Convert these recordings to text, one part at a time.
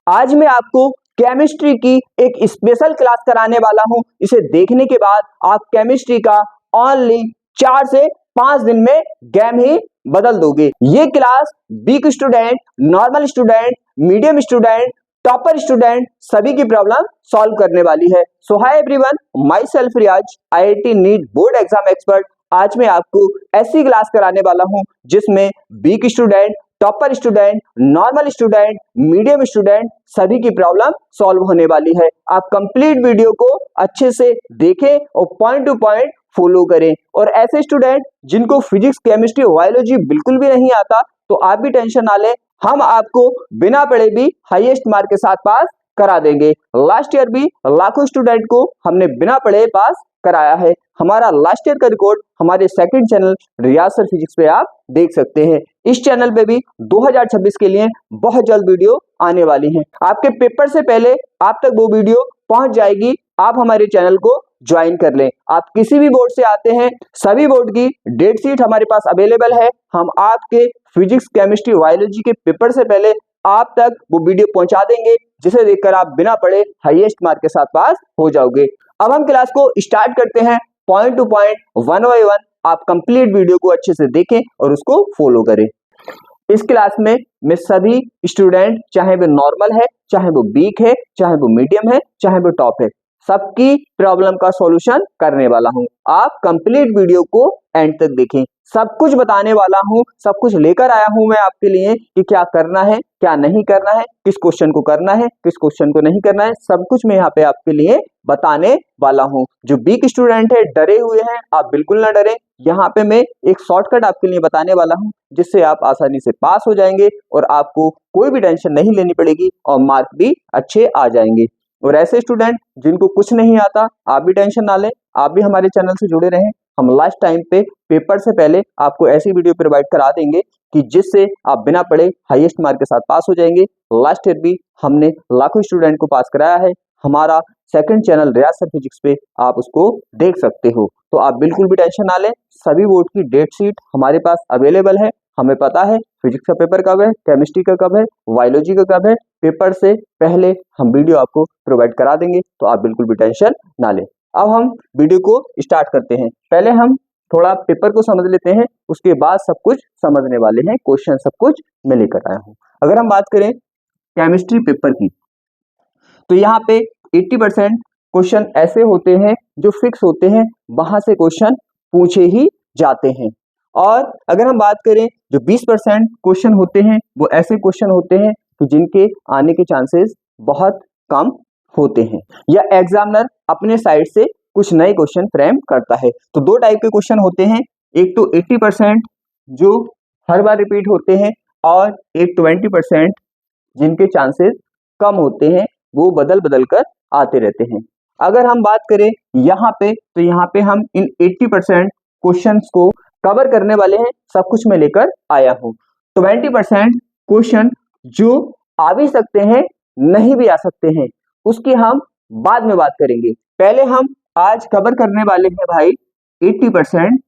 आज मैं आपको केमिस्ट्री की एक स्पेशल क्लास कराने वाला हूं। इसे देखने के बाद आप केमिस्ट्री का ओनली 4 से 5 दिन में गेम ही बदल दोगे। ये class weak student, normal student, medium student, topper student सभी की प्रॉब्लम सॉल्व करने वाली है। So hi everyone, myself Riyaz, IIT NEET board exam expert. आज मैं आपको ऐसी क्लास कराने वाला हूं जिसमें weak student, topper student, normal student, medium student सभी की प्रॉब्लम सॉल्व होने वाली है। आप कंप्लीट वीडियो को अच्छे से देखें और पॉइंट टू पॉइंट फॉलो करें। और ऐसे स्टूडेंट जिनको फिजिक्स, केमिस्ट्री, बायोलॉजी बिल्कुल भी नहीं आता तो आप भी टेंशन ना लें, हम आपको बिना पढ़े भी हाईएस्ट मार्क के साथ पास करा देंगे। लास्ट ईयर भी लाखों स्टूडेंट को हमने बिना पढ़े पास कराया है। हमारा लास्ट ईयर का रिकॉर्ड हमारे सेकंड चैनल रियाज सर फिजिक्स पे आप देख सकते हैं। इस चैनल पे भी 2026 के लिए बहुत जल्द वीडियो आने वाली है। आपके पेपर से पहले आप तक वो वीडियो पहुंच जाएगी। आप हमारे चैनल को ज्वाइन कर लें। आप किसी भी बोर्ड से आते हैं, सभी बोर्ड की डेट शीट हमारे पास अवेलेबल है। हम आपके फिजिक्स, केमिस्ट्री, बायोलॉजी के पेपर से पहले आप तक वो वीडियो पहुंचा देंगे, जिसे देखकर आप बिना पढ़े हाईएस्ट मार्क के साथ पास हो जाओगे। अब हम क्लास को स्टार्ट करते हैं point two point, one by one. आप कंप्लीट वीडियो को अच्छे से देखें और उसको फॉलो करें। इस क्लास में मैं सभी स्टूडेंट, चाहे वो नॉर्मल है, चाहे वो वीक है, चाहे वो मीडियम है, चाहे वो टॉप है, सबकी प्रॉब्लम का सॉल्यूशन करने वाला हूं। आप कंप्लीट वीडियो को एंड तक देखें। सब कुछ बताने वाला हूं, सब कुछ लेकर आया हूं मैं आपके लिए कि क्या करना है, क्या नहीं करना है, किस क्वेश्चन को करना है, किस क्वेश्चन को नहीं करना है, सब कुछ मैं यहाँ पे आपके लिए बताने वाला हूं। जो वीक स्टूडेंट है, डरे हुए हैं, आप बिल्कुल ना डरें। यहाँ पे मैं एक शॉर्टकट आपके लिए बताने वाला हूं, जिससे आप आसानी से पास हो जाएंगे और आपको कोई भी टेंशन नहीं लेनी पड़ेगी और मार्क भी अच्छे आ जाएंगे। और ऐसे स्टूडेंट जिनको कुछ नहीं आता, आप भी टेंशन ना लें, आप भी हमारे चैनल से जुड़े रहें। हम लास्ट टाइम पे पेपर से पहले आपको ऐसी वीडियो प्रोवाइड करा देंगे कि जिससे आप बिना पढ़े हाईएस्ट मार्क के साथ पास हो जाएंगे। लास्ट ईयर भी हमने लाखों स्टूडेंट को पास कराया है। हमारा सेकंड चैनल रियाज सर फिजिक्स पे आप उसको देख सकते हो। तो आप बिल्कुल भी टेंशन ना लें। सभी बोर्ड की डेट शीट हमारे पास अवेलेबल है। हमें पता है फिजिक्स का पेपर कब है, केमिस्ट्री का कब है, बायोलॉजी का कब है। पेपर से पहले हम वीडियो आपको प्रोवाइड करा देंगे, तो आप बिल्कुल भी टेंशन ना लें। अब हम वीडियो को स्टार्ट करते हैं। पहले हम थोड़ा पेपर को समझ लेते हैं, उसके बाद सब कुछ समझने वाले हैं। क्वेश्चन सब कुछ मैं लेकर आया हूं। अगर हम बात करें केमिस्ट्री पेपर की, तो यहाँ पे 80% क्वेश्चन ऐसे होते हैं जो फिक्स होते हैं, वहां से क्वेश्चन पूछे ही जाते हैं। और अगर हम बात करें जो 20% क्वेश्चन होते हैं, वो ऐसे क्वेश्चन होते हैं कि जिनके आने के चांसेस बहुत कम होते हैं, या एग्जामिनर अपने साइड से कुछ नए क्वेश्चन फ्रेम करता है। तो दो टाइप के क्वेश्चन होते हैं, एक तो 80% जो हर बार रिपीट होते हैं, और एक 20% जिनके चांसेस कम होते हैं, वो बदल बदल कर आते रहते हैं। अगर हम बात करें यहाँ पे, तो यहाँ पे हम इन 80% क्वेश्चंस को कवर करने वाले हैं। सब कुछ मैं लेकर आया हूँ। 20% क्वेश्चन जो आ भी सकते हैं, नहीं भी आ सकते हैं, उसकी हम बाद में बात करेंगे। पहले हम आज कवर करने वाले हैं भाई 80%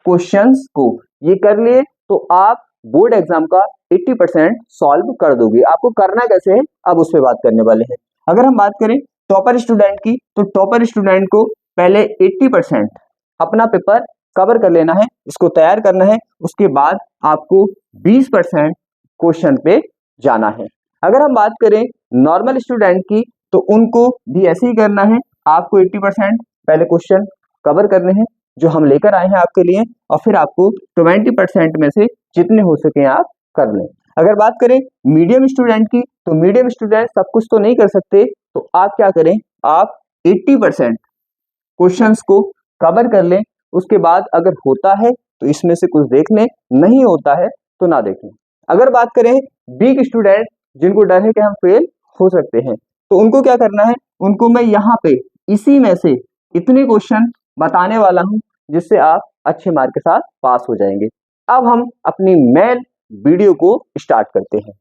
क्वेश्चंस को। ये कर लिए तो आप बोर्ड एग्जाम का 80% सॉल्व कर दोगे। आपको करना कैसे है, अब उस पर बात करने वाले हैं। अगर हम बात करें टॉपर स्टूडेंट की, तो टॉपर स्टूडेंट को पहले 80% अपना पेपर कवर कर लेना है, इसको तैयार करना है। उसके बाद आपको 20% क्वेश्चन पे जाना है। अगर हम बात करें नॉर्मल स्टूडेंट की, तो उनको भी ऐसे ही करना है। आपको 80% पहले क्वेश्चन कवर करने हैं जो हम लेकर आए हैं आपके लिए, और फिर आपको 20% में से जितने हो सके आप कर लें। अगर बात करें मीडियम स्टूडेंट की, तो मीडियम स्टूडेंट सब कुछ तो नहीं कर सकते, तो आप क्या करें, आप 80% क्वेश्चंस को कवर कर लें। उसके बाद अगर होता है तो इसमें से कुछ देख लें, नहीं होता है तो ना देखें। अगर बात करें वीक स्टूडेंट, जिनको डर है कि हम फेल हो सकते हैं, तो उनको क्या करना है, उनको मैं यहाँ पे इसी में से इतने क्वेश्चन बताने वाला हूं जिससे आप अच्छे मार्क के साथ पास हो जाएंगे। अब हम अपनी मेन वीडियो को स्टार्ट करते हैं।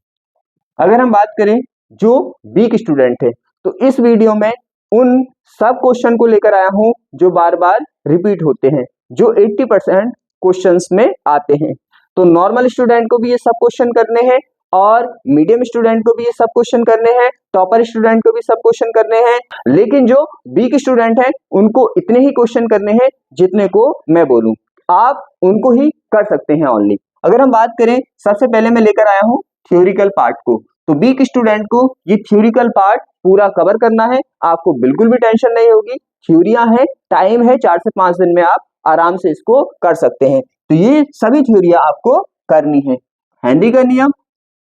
अगर हम बात करें जो वीक स्टूडेंट है, तो इस वीडियो में उन सब क्वेश्चन को लेकर आया हूं जो बार बार रिपीट होते हैं, जो 80% क्वेश्चंस में आते हैं। तो नॉर्मल स्टूडेंट को भी ये सब क्वेश्चन करने हैं, और मीडियम स्टूडेंट को भी ये सब क्वेश्चन करने हैं, टॉपर स्टूडेंट को भी सब क्वेश्चन करने हैं, लेकिन जो वीक स्टूडेंट है उनको इतने ही क्वेश्चन करने हैं जितने को मैं बोलूं, आप उनको ही कर सकते हैं ओनली। अगर हम बात करें, सबसे पहले मैं लेकर आया हूं थ्योरिकल पार्ट को, तो वीक स्टूडेंट को ये थ्योरिकल पार्ट पूरा कवर करना है, आपको बिल्कुल भी टेंशन नहीं होगी। थ्योरियां है, टाइम है, 4 से 5 दिन में आप आराम से इसको कर सकते हैं। तो ये सभी थ्योरियां आपको करनी है। हेनरी का नियम,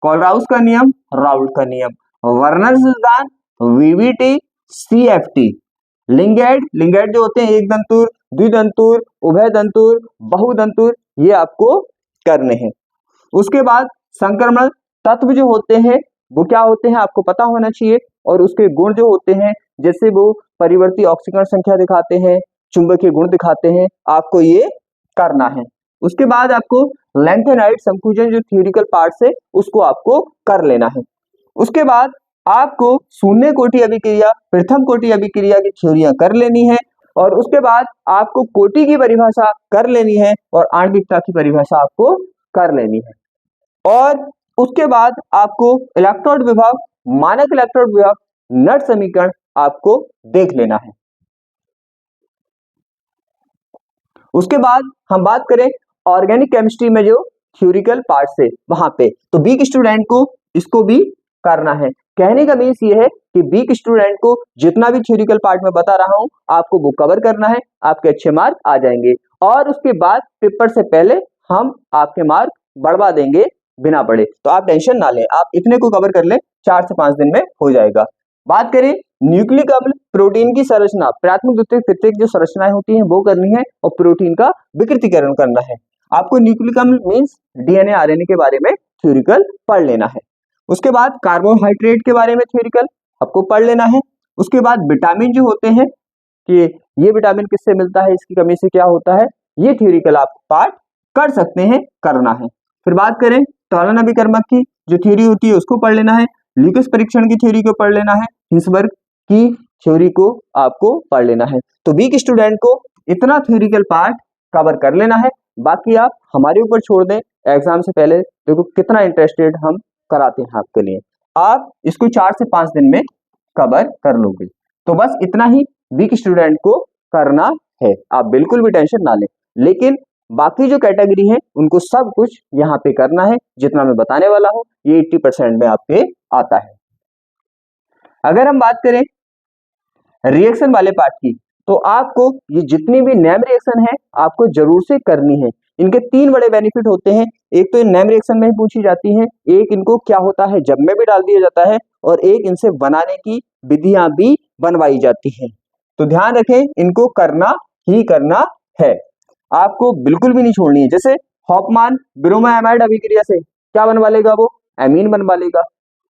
कोलराउस का नियम, राउल्ट का नियम, वर्नर सिद्धांत, वीवीटी, सीएफटी, लिंगेट जो होते हैं एक दंतुर, द्विदंतुर, उभय दंतुर, बहुदंतुर, ये आपको करने हैं। उसके बाद संक्रमण तत्व जो होते हैं वो क्या होते हैं आपको पता होना चाहिए, और उसके गुण जो होते हैं जैसे वो परिवर्ती ऑक्सीकरण संख्या दिखाते हैं, चुंबकीय गुण दिखाते हैं, आपको ये करना है। उसके बाद आपको लैंथेनाइड संकुचन जो थ्योरिकल पार्ट से उसको आपको कर लेना है। उसके बाद आपको शून्य कोटि अभिक्रिया, प्रथम कोटि अभिक्रिया की थ्योरियां कर लेनी है, और उसके बाद आपको कोटि की परिभाषा कर लेनी है और आणविकता की परिभाषा आपको कर लेनी है। और उसके बाद आपको इलेक्ट्रोड विभव, मानक इलेक्ट्रोड विभव, नट समीकरण आपको देख लेना है। उसके बाद हम बात करें ऑर्गेनिक केमिस्ट्री में जो थ्योरिकल पार्ट से वहां पे, तो वीक स्टूडेंट को इसको भी करना है। कहने का मीन्स ये है कि वीक स्टूडेंट को जितना भी थ्योरिकल पार्ट में बता रहा हूं आपको वो कवर करना है, आपके अच्छे मार्क आ जाएंगे। और उसके बाद पेपर से पहले हम आपके मार्क बढ़वा देंगे बिना पढ़े, तो आप टेंशन ना लें, आप इतने को कवर कर लें, 4 से 5 दिन में हो जाएगा। बात करें न्यूक्लिक अम्ल प्रोटीन की संरचना, प्राथमिक द्वितीयक तृतीयक जो संरचनाएं होती हैं वो करनी है, और प्रोटीन का विकृतीकरण करना है। आपको न्यूक्लिक अम्ल मीन्स डीएनए आरएनए के बारे में थ्योरिकल पढ़ लेना है। उसके बाद कार्बोहाइड्रेट के बारे में थ्योरिकल आपको पढ़ लेना है। उसके बाद विटामिन जो होते हैं कि ये विटामिन किससे मिलता है, इसकी कमी से क्या होता है, ये थ्योरिकल आप पार्ट कर सकते हैं, करना है। फिर बात करें त्वरण अभिकर्मक की जो थ्योरी होती है उसको पढ़ लेना है, ल्यूकस परीक्षण की थ्योरी को पढ़ लेना है, हिंसबर्ग की थ्योरी को आपको पढ़ लेना है। तो वीक स्टूडेंट को इतना थ्योरिकल पार्ट कवर कर लेना है, बाकी आप हमारे ऊपर छोड़ दें। एग्जाम से पहले देखो कितना इंटरेस्टेड हम कराते हैं आपके लिए, आप इसको 4 से 5 दिन में कवर कर लोगे। तो बस इतना ही वीक स्टूडेंट को करना है, आप बिल्कुल भी टेंशन ना लें। लेकिन बाकी जो कैटेगरी है उनको सब कुछ यहाँ पे करना है, जितना मैं बताने वाला हूँ ये 80% में आपके आता है। अगर हम बात करें रिएक्शन वाले पार्ट की, तो आपको ये जितनी भी नेम रिएक्शन है आपको जरूर से करनी है। इनके 3 बड़े बेनिफिट होते हैं, एक तो नेम रिएक्शन में ही पूछी जाती है, एक इनको क्या होता है जब में भी डाल दिया जाता है, और एक इनसे बनाने की विधियां भी बनवाई जाती हैं। तो ध्यान रखें, इनको करना ही करना है, आपको बिल्कुल भी नहीं छोड़नी है। जैसे हॉफमान ब्रोमोएमाइड अभिक्रिया से क्या बनवा लेगा, वो एमीन बनवा लेगा।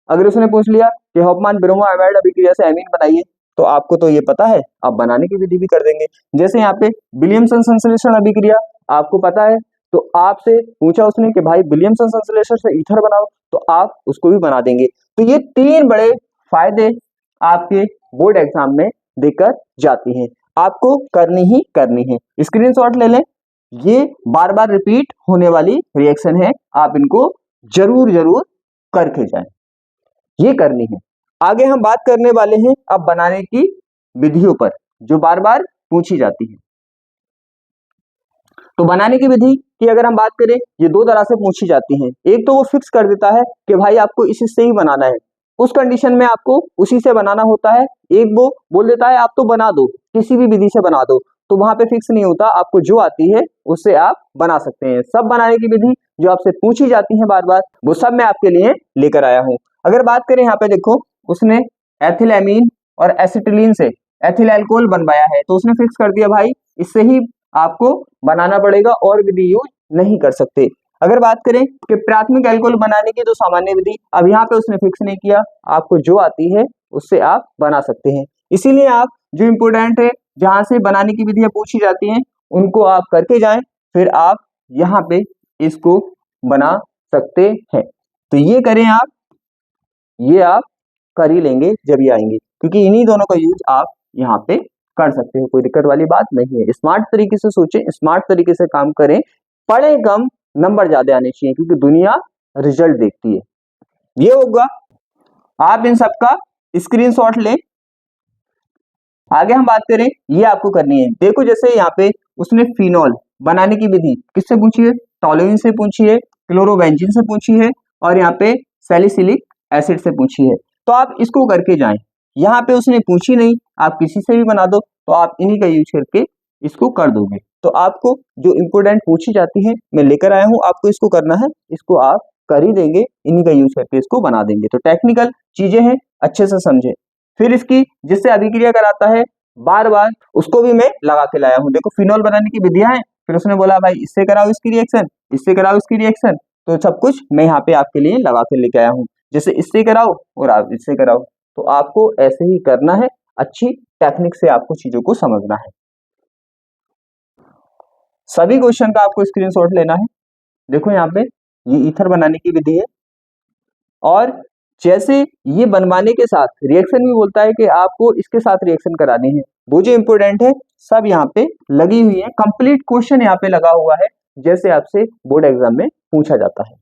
अगर उसने पूछ लिया कि हॉफमान ब्रोमोएमाइड अभिक्रिया से एमीन बनाइए, तो आपको तो ये पता है, आप बनाने की विधि भी कर देंगे। जैसे यहाँ पे विलियमसन संश्लेषण अभिक्रिया आपको पता है, तो आपसे पूछा उसने कि भाई विलियमसन संश्लेषण से ईथर बनाओ, तो आप उसको भी बना देंगे। तो ये 3 बड़े फायदे आपके बोर्ड एग्जाम में देकर जाती हैं, आपको करनी ही करनी है। स्क्रीनशॉट ले लें, ये बार बार रिपीट होने वाली रिएक्शन है, आप इनको जरूर जरूर करके जाएं, ये करनी है। आगे हम बात करने वाले हैं अब बनाने की विधियों पर जो बार बार पूछी जाती है। तो बनाने की विधि की अगर हम बात करें, ये 2 तरह से पूछी जाती हैं। एक तो वो फिक्स कर देता है कि भाई आपको इससे ही बनाना है, उस कंडीशन में आपको उसी से बनाना होता है। एक वो बोल देता है आप तो बना दो, किसी भी विधि से बना दो, तो वहां पे फिक्स नहीं होता, आपको जो आती है उससे आप बना सकते हैं। सब बनाने की विधि जो आपसे पूछी जाती है बार बार, वो सब मैं आपके लिए लेकर आया हूं। अगर बात करें यहाँ पे देखो, उसने एथिलएमीन और एसिटिलीन से एथिल अल्कोहल बनवाया है, तो उसने फिक्स कर दिया भाई इससे ही आपको बनाना पड़ेगा, और विधि यूज नहीं कर सकते। अगर बात करें कि प्राथमिक अल्कोहल बनाने की तो सामान्य विधि, अब यहाँ पे उसने फिक्स नहीं किया, आपको जो आती है उससे आप बना सकते हैं। इसीलिए आप जो इम्पोर्टेंट है, जहां से बनाने की विधियां पूछी जाती हैं उनको आप करके जाएं, फिर आप यहाँ पे इसको बना सकते हैं। तो ये करें आप, ये आप कर ही लेंगे जब ये आएंगे, क्योंकि इन्हीं दोनों का यूज आप यहाँ पे कर सकते हो, कोई दिक्कत वाली बात नहीं है। स्मार्ट तरीके से सोचें, स्मार्ट तरीके से काम करें, पढ़े कम, नंबर ज्यादा आने चाहिए, क्योंकि दुनिया रिजल्ट देखती है। ये होगा। आप इन सब का स्क्रीनशॉट लें। आगे हम बात करें, ये आपको करनी है। देखो जैसे यहाँ पे उसने फिनॉल बनाने की विधि किससे पूछी है, टॉलुइन से पूछी है, क्लोरोबेंजीन से पूछी है, और यहाँ पे सैलिसिलिक एसिड से पूछी है। तो आप इसको करके जाएं। यहाँ पे उसने पूछी नहीं, आप किसी से भी बना दो, तो आप इन्हीं का यूज करके इसको कर दोगे। तो आपको जो इम्पोर्टेंट पूछी जाती है मैं लेकर आया हूँ, आपको इसको करना है, इसको आप कर ही देंगे, इन्हीं का यूज करके इसको बना देंगे। तो टेक्निकल चीजें हैं, अच्छे से समझे। फिर इसकी जिससे अभिक्रिया कराता है बार बार, उसको भी मैं लगा के लाया हूँ। देखो फिनॉल बनाने की विधियां हैं, फिर उसने बोला भाई इससे कराओ इसकी रिएक्शन, इससे कराओ इसकी रिएक्शन, तो सब कुछ मैं यहाँ पे आपके लिए लगा के लेके आया हूँ। जैसे इससे कराओ और आप इससे कराओ, तो आपको ऐसे ही करना है। अच्छी टेक्निक से आपको चीजों को समझना है। सभी क्वेश्चन का आपको स्क्रीनशॉट लेना है। देखो यहाँ पे ये ईथर बनाने की विधि है, और जैसे ये बनवाने के साथ रिएक्शन भी बोलता है कि आपको इसके साथ रिएक्शन करानी है। वो जो इंपोर्टेंट है सब यहाँ पे लगी हुई है, कंप्लीट क्वेश्चन यहाँ पे लगा हुआ है, जैसे आपसे बोर्ड एग्जाम में पूछा जाता है।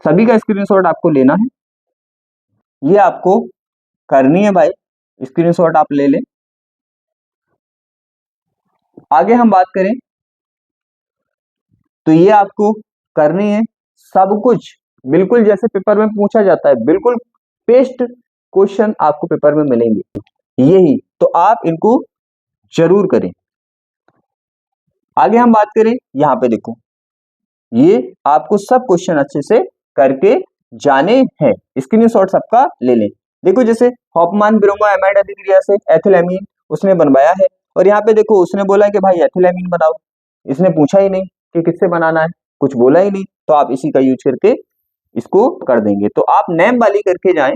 सभी का स्क्रीनशॉट आपको लेना है, ये आपको करनी है भाई, स्क्रीनशॉट आप ले लें। आगे हम बात करें तो ये आपको करनी है सब कुछ बिल्कुल जैसे पेपर में पूछा जाता है, बिल्कुल पेस्ट क्वेश्चन आपको पेपर में मिलेंगे यही, तो आप इनको जरूर करें। आगे हम बात करें, यहाँ पे देखो ये आपको सब क्वेश्चन अच्छे से करके जाने हैं, स्क्रीनशॉट सबका ले लें। देखो जैसे हॉफमान ब्रोमो एमाइड अभिक्रिया से एथिलेमीन उसने बनवाया है, और यहाँ पे देखो उसने बोला कि भाई एथिलेमीन बनाओ, इसने पूछा ही नहीं कि किससे बनाना है, कुछ बोला ही नहीं, तो आप इसी का यूज करके इसको कर देंगे। तो आप नेम वाली करके जाएं,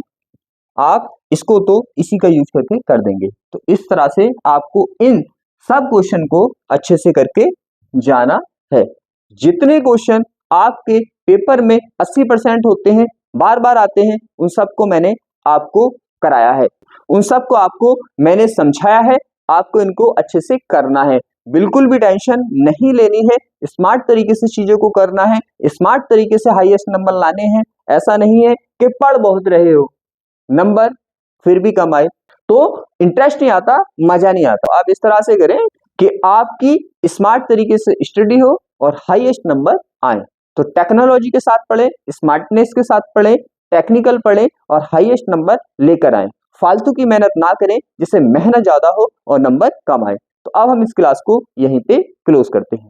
आप इसको तो इसी का यूज करके कर देंगे। तो इस तरह से आपको इन सब क्वेश्चन को अच्छे से करके जाना है। जितने क्वेश्चन आपके पेपर में 80% होते हैं, बार बार आते हैं, उन सबको मैंने आपको कराया है, उन सबको आपको मैंने समझाया है, आपको इनको अच्छे से करना है। बिल्कुल भी टेंशन नहीं लेनी है, स्मार्ट तरीके से चीजों को करना है, स्मार्ट तरीके से हाईएस्ट नंबर लाने हैं। ऐसा नहीं है कि पढ़ बहुत रहे हो, नंबर फिर भी कम आए तो इंटरेस्ट नहीं आता, मजा नहीं आता। आप इस तरह से करें कि आपकी स्मार्ट तरीके से स्टडी हो और हाईएस्ट नंबर आए। तो टेक्नोलॉजी के साथ पढ़े, स्मार्टनेस के साथ पढ़े, टेक्निकल पढ़े और हाईएस्ट नंबर लेकर आए। फालतू की मेहनत ना करें जिससे मेहनत ज्यादा हो और नंबर कम आए। तो अब हम इस क्लास को यहीं पे क्लोज करते हैं।